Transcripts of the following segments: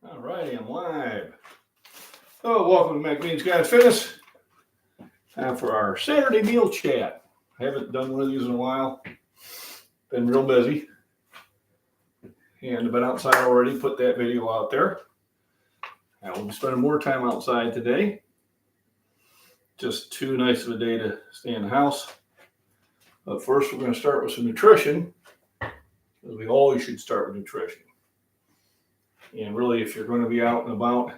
All righty, I'm live. Oh, welcome to McBean's Guys Fitness. Time for our Saturday meal chat. Haven't done one of these in a while. Been real busy. And I've been outside already, put that video out there. I will be spending more time outside today. Just too nice of a day to stay in the house. But first, we're going to start with some nutrition, because we always should start with nutrition. And really, if you're going to be out and about,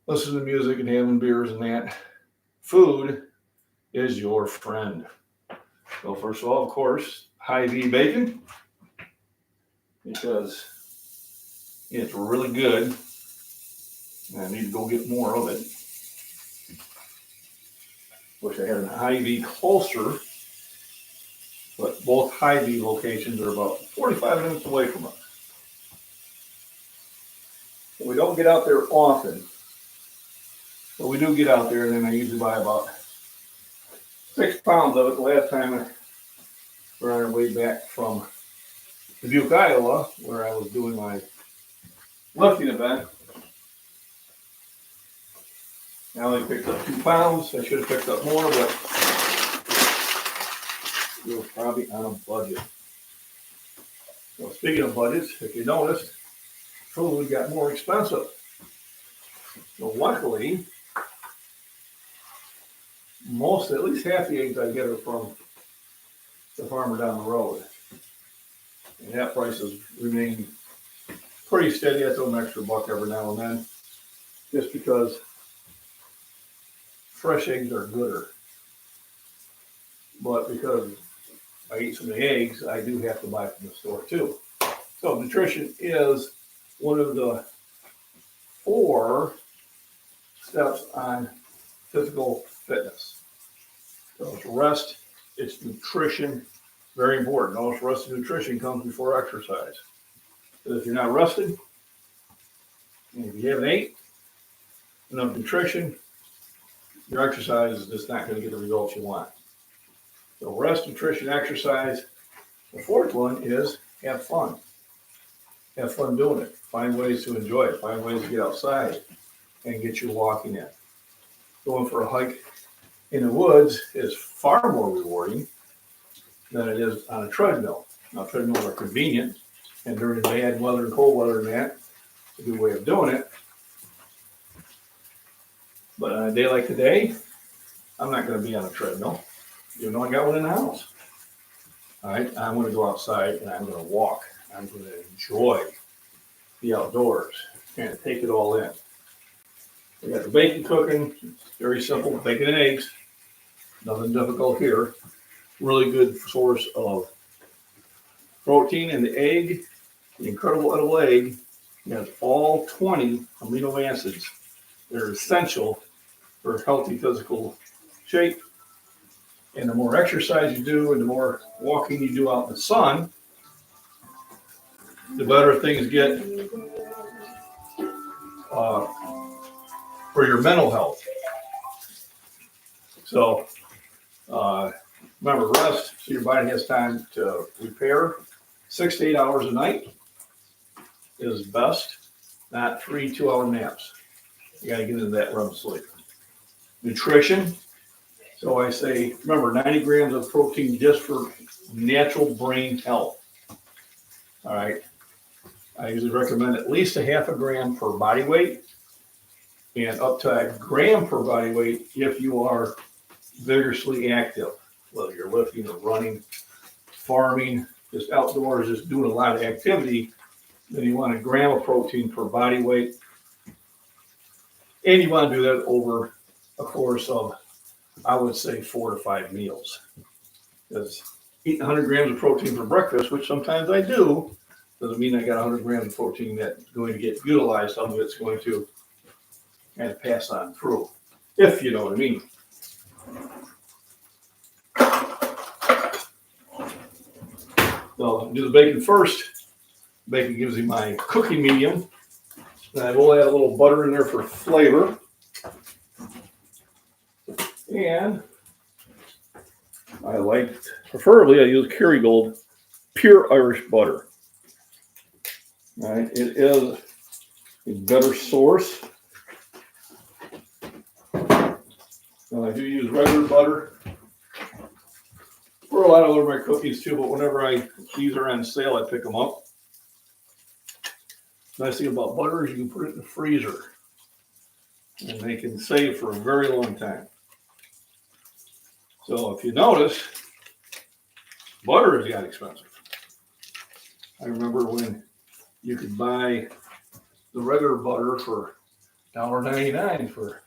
listening to music and having beers and that, food is your friend. So first of all, of course, high-V bacon, because it's really good. And I need to go get more of it. Wish I had an Hy-Vee closer, but both Hy-Vee locations are about 45 minutes away from us. We don't get out there often, but we do get out there, and then I usually buy about 6 pounds of it. The last time we're on our way back from Dubuque, Iowa, where I was doing my lifting event. I only picked up 2 pounds. I should have picked up more, but we were probably on a budget. Well, speaking of budgets, if you noticed, food got more expensive. So luckily, at least half the eggs I get are from the farmer down the road. And that price has remained pretty steady. I throw an extra buck every now and then, just because fresh eggs are gooder. But because I eat so many eggs, I do have to buy from the store too. So nutrition is one of the 4 steps on physical fitness. So it's rest, it's nutrition, very important. Notice rest and nutrition comes before exercise. Because if you're not rested, and if you haven't ate enough nutrition, your exercise is just not going to get the results you want. So rest, nutrition, exercise. The 4th one is have fun. Have fun doing it. Find ways to enjoy it. Find ways to get outside and get your walking in. Going for a hike in the woods is far more rewarding than it is on a treadmill. Now, treadmills are convenient, and during bad weather and cold weather and that, it's a good way of doing it. But on a day like today, I'm not going to be on a treadmill, even though I got one in the house. All right, I'm going to go outside and I'm going to walk. I'm going to enjoy the outdoors and take it all in. We got the bacon cooking. It's very simple, bacon and eggs. Nothing difficult here. Really good source of protein in the egg. The incredible edible egg has all 20 amino acids that are essential for healthy physical shape. And the more exercise you do and the more walking you do out in the sun, the better things get for your mental health. So remember, rest so your body has time to repair. 6 to 8 hours a night is best, not 3 2-hour naps. You got to get into that REM sleep. Nutrition. So I say, remember, 90 grams of protein just for natural brain health. All right. I usually recommend at least a half a gram per body weight and up to a gram per body weight if you are vigorously active, whether you're lifting or running, farming, just outdoors, just doing a lot of activity. Then you want a gram of protein per body weight. And you want to do that over a course of, I would say, 4 to 5 meals. Because eating 100 grams of protein for breakfast, which sometimes I do, doesn't mean I got 100 grams of protein that's going to get utilized. Some of it's going to kind of pass on through, if you know what I mean. So I'll do the bacon first. Bacon gives me my cooking medium. And I will add a little butter in there for flavor. And preferably I use Kerrygold pure Irish butter. All right, it is a better source. And I do use regular butter for a lot of my cookies too, but whenever these are on sale, I pick them up. Nice thing about butter is you can put it in the freezer and they can save for a very long time. So if you notice, butter has got expensive. I remember when you could buy the regular butter for $1.99 for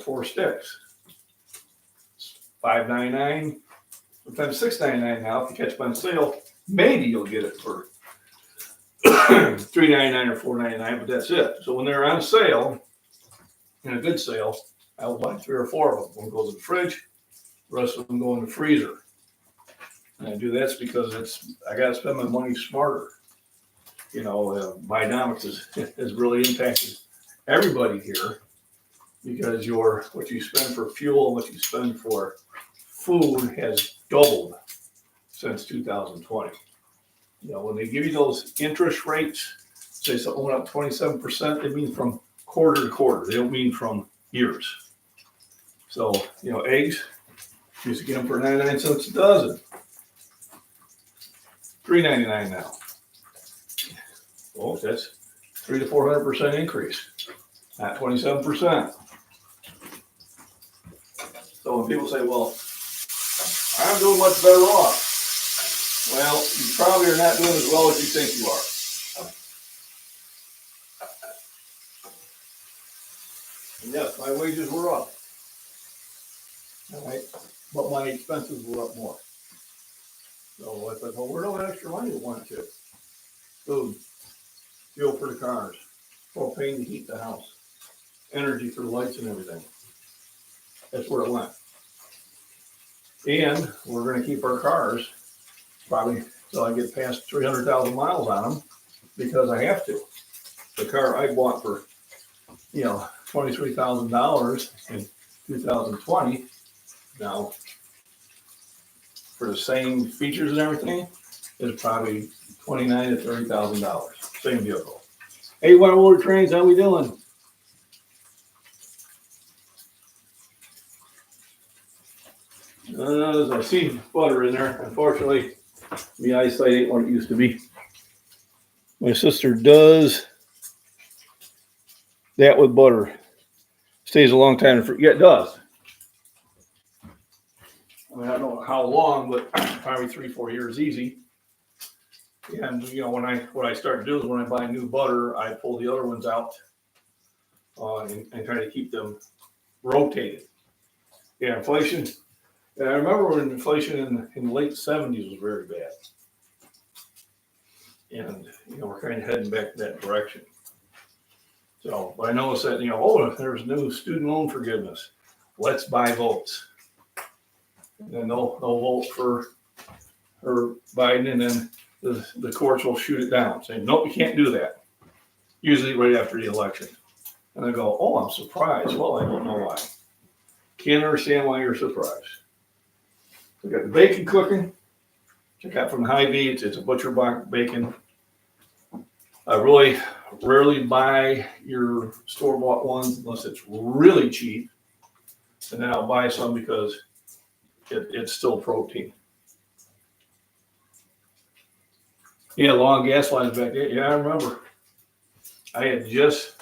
4 sticks. $5.99, sometimes $6.99 now. If you catch them on sale, maybe you'll get it for $3.99 or $4.99, but that's it. So when they're on sale, in a good sale, I will buy 3 or 4 of them. One goes in the fridge, the rest of them go in the freezer. And I do that because I got to spend my money smarter. Bidenomics has really impacted everybody here because what you spend for fuel and what you spend for food has doubled since 2020. When they give you those interest rates, say something went up 27%, they mean from quarter to quarter. They don't mean from years. So, eggs, used to get them for 99 cents a dozen. $3.99 now. Well, that's 300 to 400% increase, not 27%. So when people say, well, I'm doing much better off. Well, you probably are not doing as well as you think you are. And yes, my wages were up. All right, but my expenses were up more. So I thought, well, where do I extra money went to? Food, fuel for the cars, propane to heat the house, energy for the lights and everything. That's where it went. And we're going to keep our cars probably till I get past 300,000 miles on them because I have to. The car I bought for, $23,000 in 2020. Now, for the same features and everything, is probably $29,000 to $30,000. Same vehicle. Hey, Waterwater Trains, how we doing? I see butter in there. Unfortunately, the eyesight ain't what it used to be. My sister does that with butter. Stays a long time. Yeah, it does. I don't know how long, but probably 3-4 years easy. And what I start to do is when I buy new butter, I pull the other ones out and try to keep them rotated. Yeah, inflation. And I remember when inflation in the late 70s was very bad. And we're kind of heading back in that direction. So, but I noticed that there's new student loan forgiveness. Let's buy votes. And then they'll vote for Biden, and then the courts will shoot it down, saying, nope, you can't do that. Usually right after the election. And I go, oh, I'm surprised. Well, I don't know why. Can't understand why you're surprised. We got the bacon cooking. Check out from the Hy-Vee. It's a butcher box bacon. I really rarely buy your store-bought ones unless it's really cheap. And then I'll buy some because it's still protein. Yeah, long gas lines back there. Yeah, I remember. I had just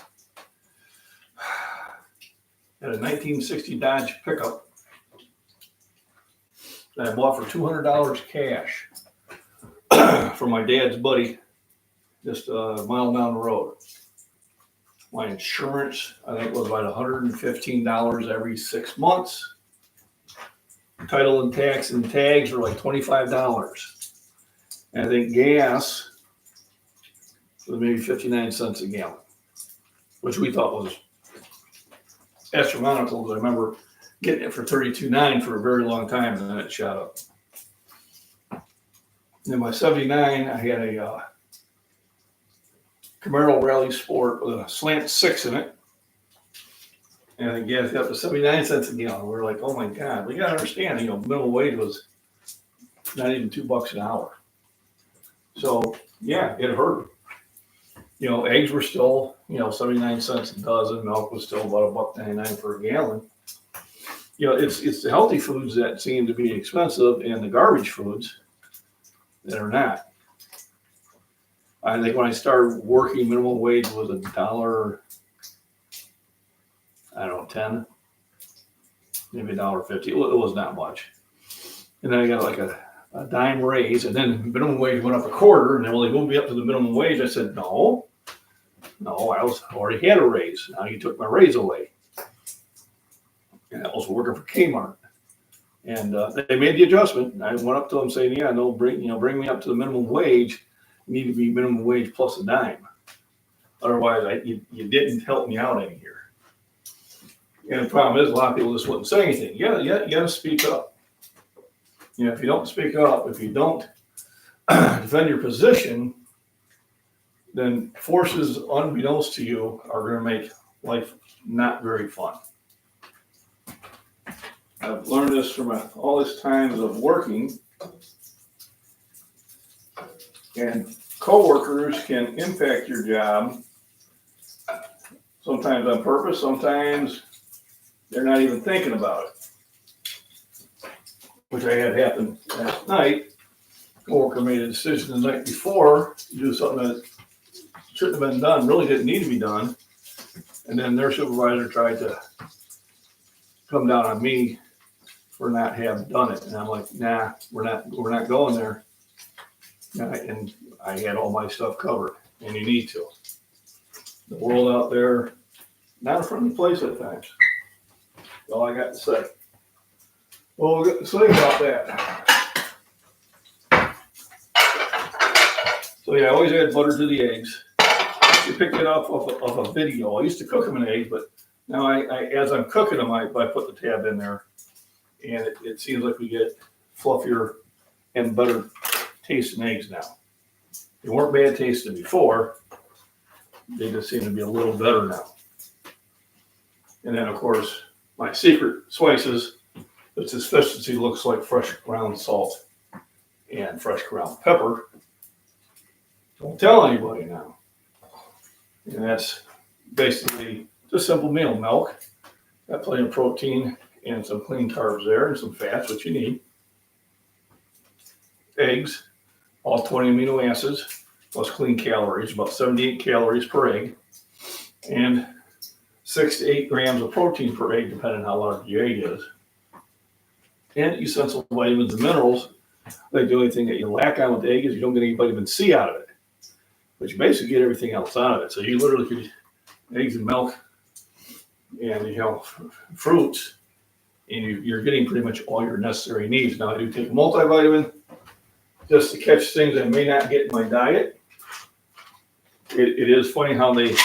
had a 1960 Dodge pickup that I bought for $200 cash from my dad's buddy just a mile down the road. My insurance, I think, was about $115 every 6 months. Title and tax and tags were like $25. And I think gas was maybe 59 cents a gallon, which we thought was astronomical. Because I remember getting it for $32.9 for a very long time, and then it shot up. And in my 79, I had a Camaro Rally Sport with a slant 6 in it. And I think gas got up to 79 cents a gallon. We were like, oh my God, we got to understand, minimum wage was not even $2 an hour. So, yeah, it hurt. Eggs were still, 79 cents a dozen. Milk was still about $1.99 for a gallon. It's the healthy foods that seem to be expensive and the garbage foods that are not. I think when I started working, minimum wage was $1, I don't know, 10, maybe $1.50. It was not much. And then I got like a dime raise, and then minimum wage went up a quarter, and then when they moved me up to the minimum wage, I said, no, I already had a raise. Now you took my raise away. And I was working for Kmart. And they made the adjustment. And I went up to them saying, yeah, no, bring me up to the minimum wage. You need to be minimum wage plus a dime. Otherwise, you didn't help me out any here. And the problem is, a lot of people just wouldn't say anything. You gotta speak up. If you don't speak up, if you don't defend your position, then forces unbeknownst to you are going to make life not very fun. I've learned this from all this times of working, and coworkers can impact your job, sometimes on purpose, sometimes they're not even thinking about it. Which I had happen last night. A coworker made a decision the night before to do something that shouldn't have been done, really didn't need to be done. And then their supervisor tried to come down on me for not having done it. And I'm like, nah, we're not going there. And I had all my stuff covered, and you need to. The world out there, not a friendly place at times. That's all I got to say. Well, we'll say about that. So I always add butter to the eggs. You pick it up of a video. I used to cook them in eggs, but now I as I'm cooking them, I put the tab in there, and it seems like we get fluffier and better tasting eggs now. They weren't bad tasting before. They just seem to be a little better now. And then, of course, my secret spices. Its consistency looks like fresh ground salt and fresh ground pepper. Don't tell anybody now. And that's basically just simple meal. Milk, got plenty of protein and some clean carbs there and some fats, which you need. Eggs, all 20 amino acids, plus clean calories, about 78 calories per egg, and 6 to 8 grams of protein per egg, depending on how large the egg is. And essential vitamins and minerals. Like the only thing that you lack on with the egg is you don't get any vitamin C out of it, but you basically get everything else out of it. So you literally could eggs and milk and fruits, and you're getting pretty much all your necessary needs. Now I do take a multivitamin just to catch things I may not get in my diet. It is funny how they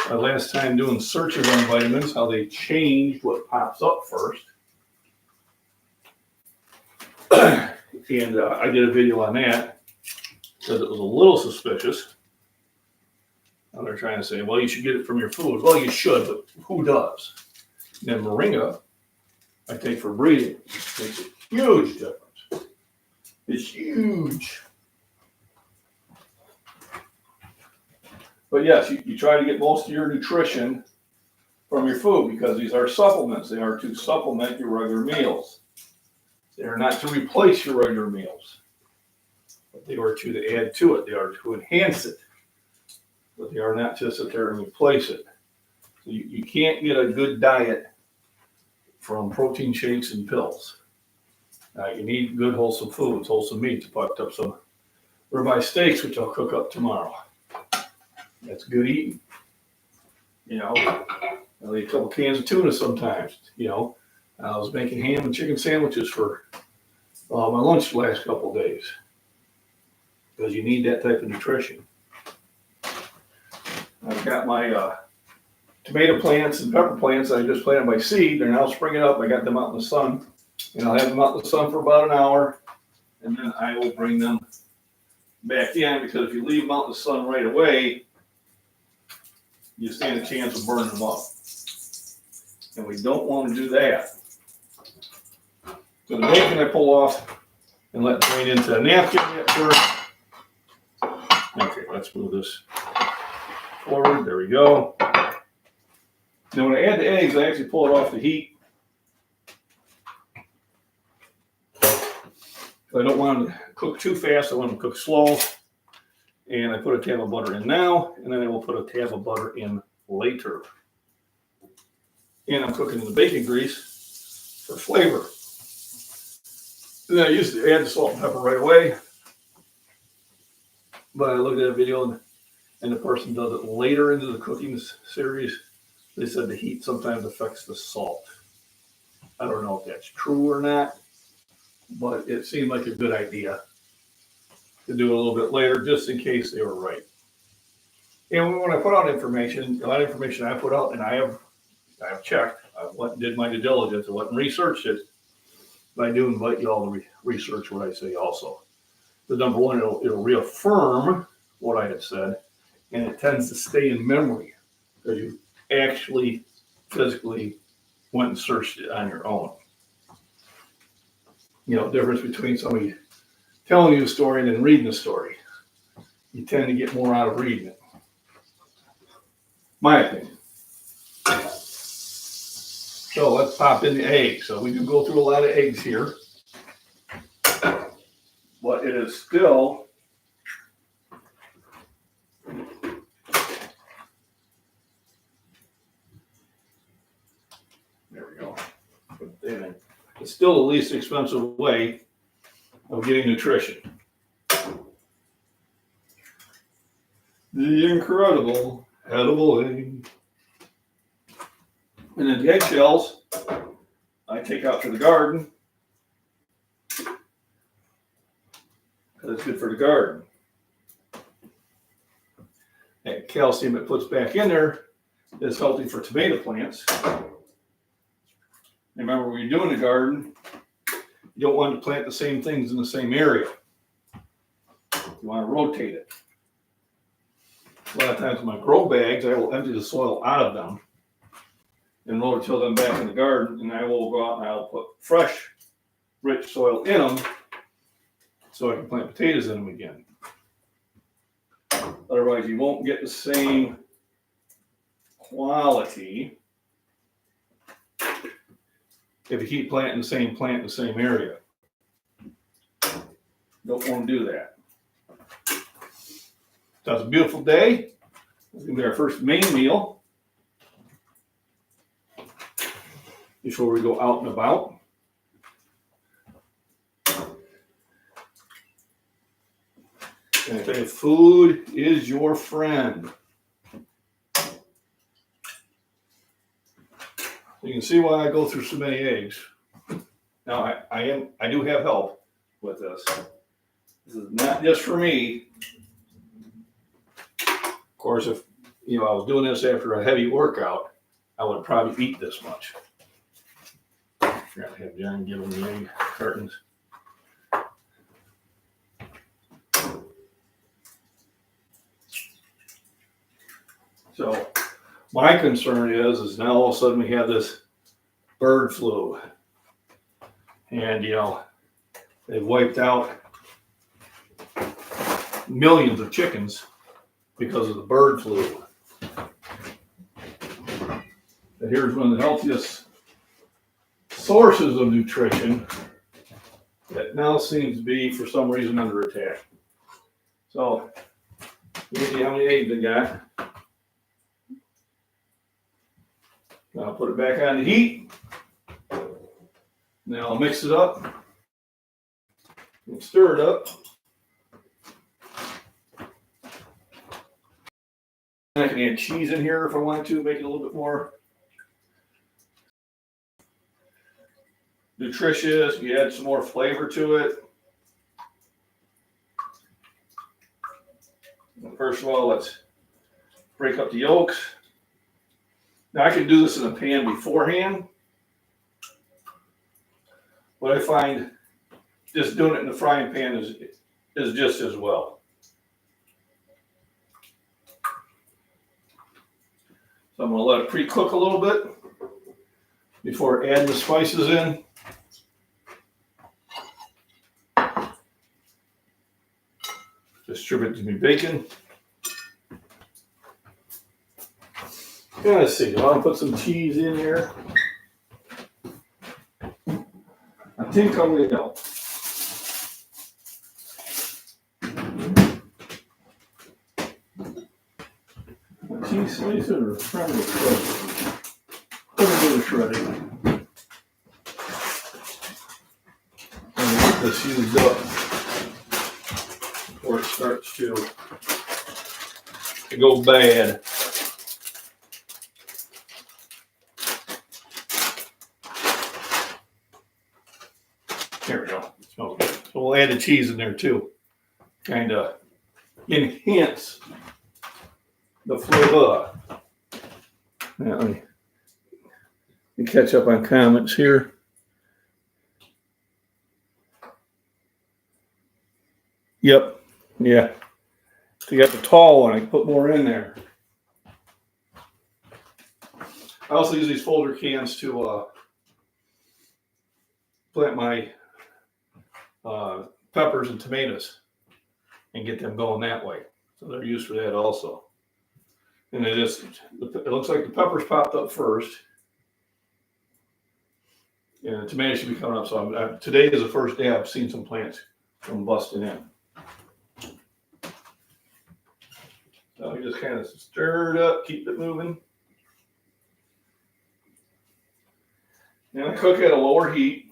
last time doing searches on vitamins, how they changed what pops up first. And I did a video on that because it was a little suspicious. Now they're trying to say, well, you should get it from your food. Well, you should, but who does? And then moringa, I take for breathing. It makes a huge difference. It's huge. But yes, you try to get most of your nutrition from your food because these are supplements. They are to supplement your regular meals. They are not to replace your regular meals, but they are to add to it. They are to enhance it, but they are not to sit there and replace it. So you can't get a good diet from protein shakes and pills. You need good wholesome foods, wholesome meats. I picked up some ribeye steaks, which I'll cook up tomorrow. That's good eating. I'll eat a couple cans of tuna sometimes. I was making ham and chicken sandwiches for my lunch the last couple of days because you need that type of nutrition. I've got my tomato plants and pepper plants that I just planted by seed. They're now springing up. I got them out in the sun, and I'll have them out in the sun for about an hour, and then I will bring them back in because if you leave them out in the sun right away, you stand a chance of burning them up. And we don't want to do that. So the bacon I pull off and let it drain into a napkin yet first. Okay, let's move this forward. There we go. Now when I add the eggs, I actually pull it off the heat. I don't want them to cook too fast. I want them to cook slow. And I put a tab of butter in now, and then I will put a tab of butter in later. And I'm cooking in the bacon grease for flavor. And then I used to add the salt and pepper right away. But I looked at a video and the person does it later into the cooking series. They said the heat sometimes affects the salt. I don't know if that's true or not, but it seemed like a good idea to do it a little bit later just in case they were right. And when I put out information, a lot of information I put out, and I have checked, I went and did my due diligence, I went and researched it. But I do invite you all to research what I say also. The number one, it'll reaffirm what I had said, and it tends to stay in memory because you actually physically went and searched it on your own. You know, difference between somebody telling you a story and then reading the story. You tend to get more out of reading it. My opinion. So let's pop in the eggs. So we do go through a lot of eggs here. But it is still there we go. It's still the least expensive way of getting nutrition. The incredible edible egg. And then the eggshells I take out to the garden. Because it's good for the garden. That calcium it puts back in there is healthy for tomato plants. Remember, when you're doing the garden, you don't want to plant the same things in the same area. You want to rotate it. A lot of times in my grow bags, I will empty the soil out of them and roll them back in the garden, and I will go out and I'll put fresh, rich soil in them so I can plant potatoes in them again. Otherwise, you won't get the same quality if you keep planting the same plant in the same area. Don't want to do that. So it's a beautiful day. It's going to be our first main meal before we go out and about. And I tell you, food is your friend. You can see why I go through so many eggs. Now I do have help with this. This is not just for me. Of course, if I was doing this after a heavy workout, I would probably eat this much. I forgot to have John give them the egg cartons. So my concern is now all of a sudden we have this bird flu. And, they've wiped out millions of chickens because of the bird flu. And here's one of the healthiest sources of nutrition that now seems to be, for some reason, under attack. So, you see how many eggs I got. Now I'll put it back on the heat. Now I'll mix it up and stir it up. I can add cheese in here if I want to, make it a little bit more nutritious. You add some more flavor to it. First of all, let's break up the yolks. Now I can do this in a pan beforehand, but I find just doing it in the frying pan is just as well. So I'm going to let it pre-cook a little bit before adding the spices in. Distribute to me bacon. Let's see, I'll put some cheese in here. I think I'm going to go. Cheese slices or trying to shred? Let me do the shredding. And get this used up before it starts to go bad. There we go. It smells good. So we'll add the cheese in there too. Kind of enhance the flavor. Now, let me catch up on comments here. Yep. Yeah. So you got the tall one. I can put more in there. I also use these folder cans to plant my peppers and tomatoes and get them going that way. So they're used for that also. And it looks like the peppers popped up first. And the tomatoes should be coming up. So today is the first day I've seen some plants from busting in. So you just kind of stir it up, keep it moving. And I cook at a lower heat.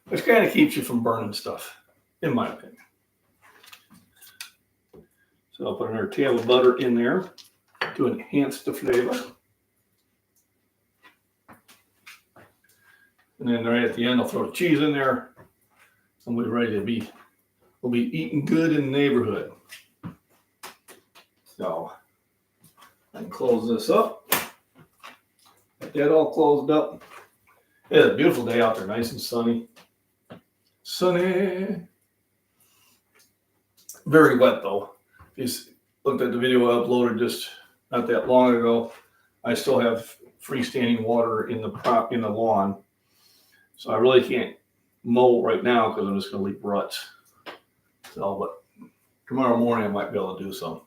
Which kind of keeps you from burning stuff, in my opinion. So I'll put another table of butter in there to enhance the flavor. And then right at the end, I'll throw the cheese in there. And we're ready to we'll be eating good in the neighborhood. So I can close this up. Get that all closed up. It's a beautiful day out there, nice and sunny. Sunny. Very wet though. If you looked at the video I uploaded just not that long ago, I still have freestanding water in the lawn. So I really can't mow right now because I'm just going to leave ruts. So, but tomorrow morning I might be able to do some.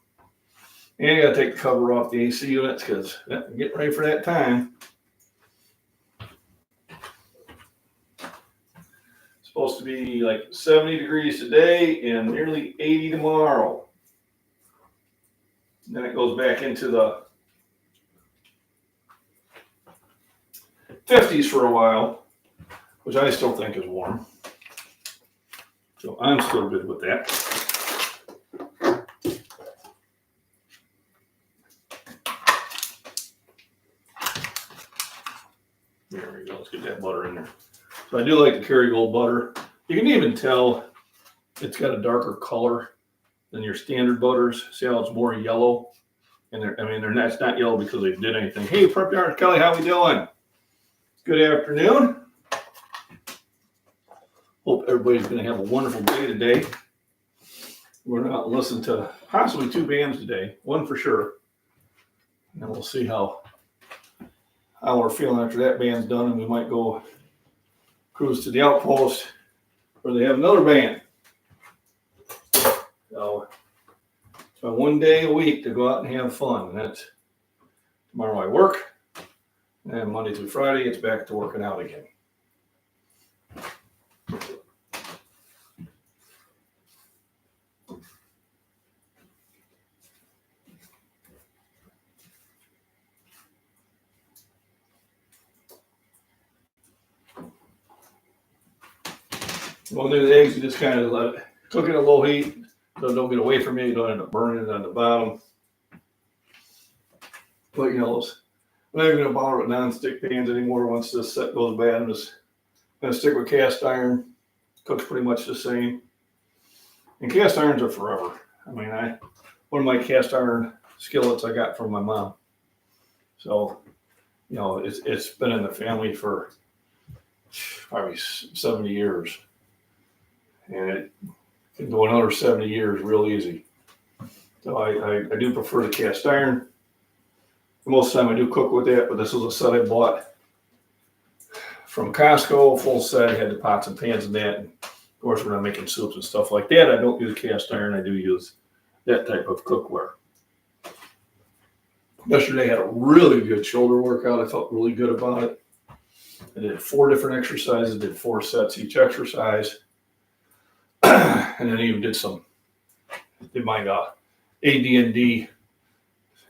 And I got to take the cover off the AC units because I'm getting ready for that time. Supposed to be like 70 degrees today and nearly 80 tomorrow. And then it goes back into the 50s for a while, which I still think is warm. So I'm still good with that. There we go. Let's get that butter in there. So I do like the Kerrygold butter. You can even tell it's got a darker color than your standard butters. See how it's more yellow? And it's not yellow because they did anything. Hey, Prep Yards Kelly, how we doing? Good afternoon. Hope everybody's going to have a wonderful day today. We're going to listen to possibly 2 bands today, one for sure. And we'll see how we're feeling after that band's done, and we might go cruise to the outpost where they have another band. So one day a week to go out and have fun. And that's tomorrow I work, and Monday through Friday it's back to working out again. One thing with eggs, you just kind of let it cook at a low heat, so don't get away from it. You don't end up burning it on the bottom. But I'm not even going to bother with non-stick pans anymore. Once this set goes bad, I'm just going to stick with cast iron. Cooks pretty much the same. And cast irons are forever. One of my cast iron skillets I got from my mom. So, it's been in the family for probably 70 years. And it can go another 70 years real easy. So I do prefer the cast iron. Most of the time I do cook with that, but this is a set I bought from Costco, full set. I had the pots and pans and that. And of course, when I'm making soups and stuff like that, I don't use cast iron. I do use that type of cookware. Yesterday I had a really good shoulder workout. I felt really good about it. I did 4 different exercises, did 4 sets each exercise. And then I even did my AD&D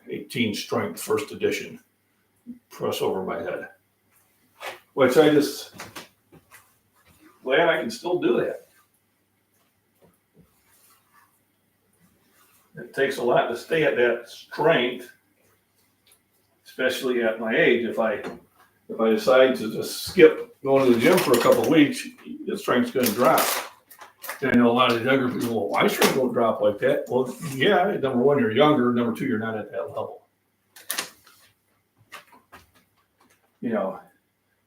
18 strength first edition press over my head. Which I just glad I can still do that. It takes a lot to stay at that strength, especially at my age. If I decide to just skip going to the gym for a couple of weeks, the strength's going to drop. And I know a lot of the younger people, well, my strength won't drop like that. Well, yeah, number one, you're younger. Number two, you're not at that level. You know,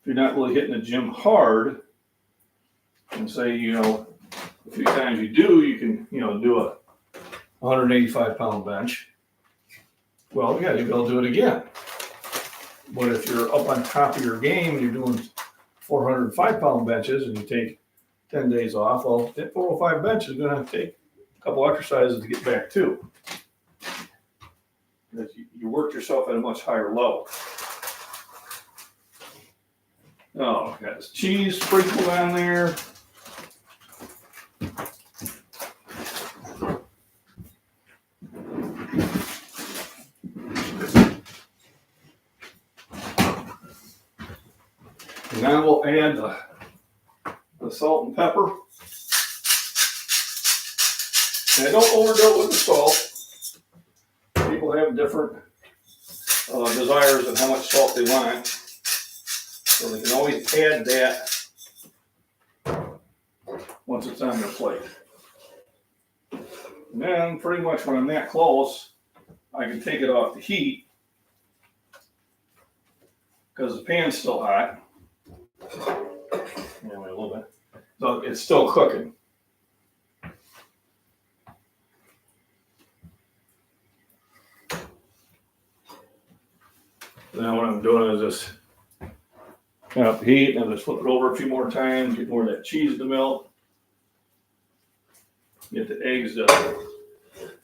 if you're not really hitting the gym hard, and say, a few times you do, you can, do a 185-pound bench. Well, yeah, you'll be able to do it again. But if you're up on top of your game and you're doing 405-pound benches and you take 10 days off, well, that 405 bench is going to take a couple exercises to get back to. Because you worked yourself at a much higher level. Oh, got this cheese sprinkled on there. And now we'll add the salt and pepper. And don't overdo it with the salt. People have different desires of how much salt they want. So they can always add that once it's on their plate. And then pretty much when I'm that close, I can take it off the heat because the pan's still hot. Yeah, wait a little bit. So it's still cooking. Now what I'm doing is just turn up the heat and just flip it over a few more times, get more of that cheese to melt. Get the eggs to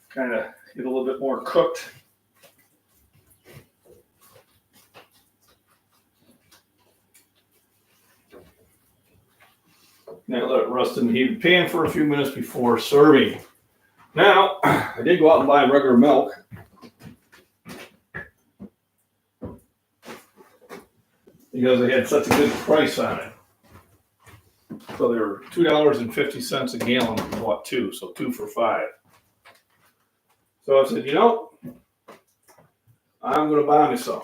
kind of get a little bit more cooked. Now let it rest in the heated pan for a few minutes before serving. Now, I did go out and buy regular milk. Because they had such a good price on it. So they were $2.50 a gallon if you bought 2, so 2 for $5. So I said, I'm going to buy me some.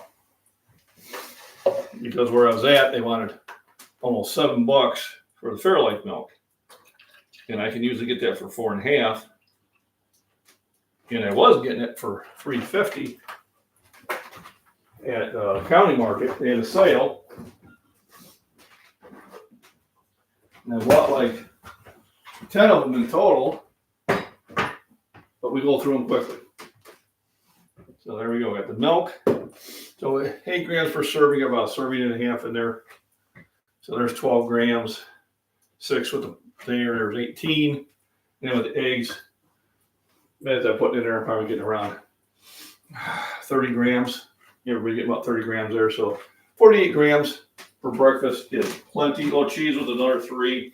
Because where I was at, they wanted almost $7 for the Fairlife milk. And I can usually get that for $4.50. And I was getting it for $3.50 at County Market. They had a sale. And I bought like 10 of them in total. But we go through them quickly. So there we go. Got the milk. So 8 grams per serving, about a serving and a half in there. So there's 12 grams. 6 with the there's 18. And then with the eggs, as I put in there, I'm probably getting around 30 grams. Everybody get about 30 grams there. So 48 grams for breakfast is plenty. Oh, cheese with another 3.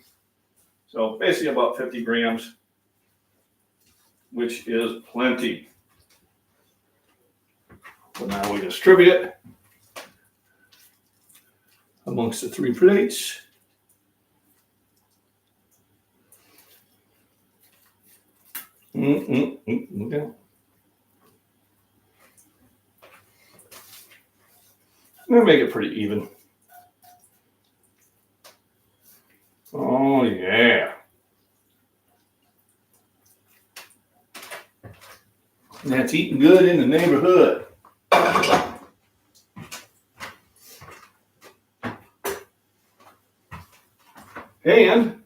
So basically about 50 grams, which is plenty. So now we distribute it amongst the 3 plates. Okay. I'm gonna make it pretty even. Oh yeah. That's eating good in the neighborhood. And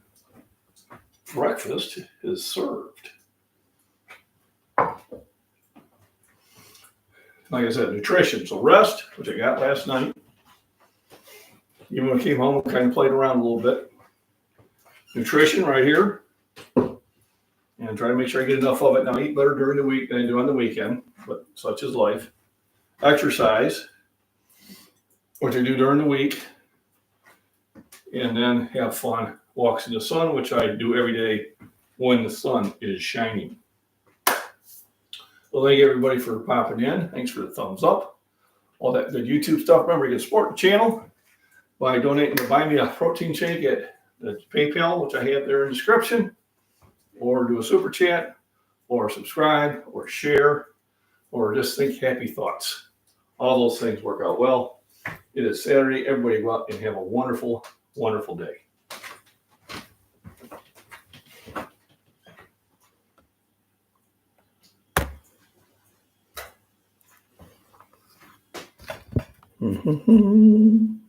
breakfast is served. Like I said, nutrition. So rest, which I got last night. Even when I came home, I kind of played around a little bit. Nutrition right here. And try to make sure I get enough of it. Now, I eat better during the week than I do on the weekend, but such is life. exercise, which I do during the week, and then have fun walks in the sun, which I do every day when the sun is shining. Well, thank you everybody for popping in. Thanks for the thumbs up. All that good YouTube stuff. Remember, you can support the channel by donating to buy me a protein shake at the PayPal, which I have there in the description, or do a super chat, or subscribe, or share, or just think happy thoughts. All those things work out well. It is Saturday. Everybody go out and have a wonderful, wonderful day. Mm-hmm.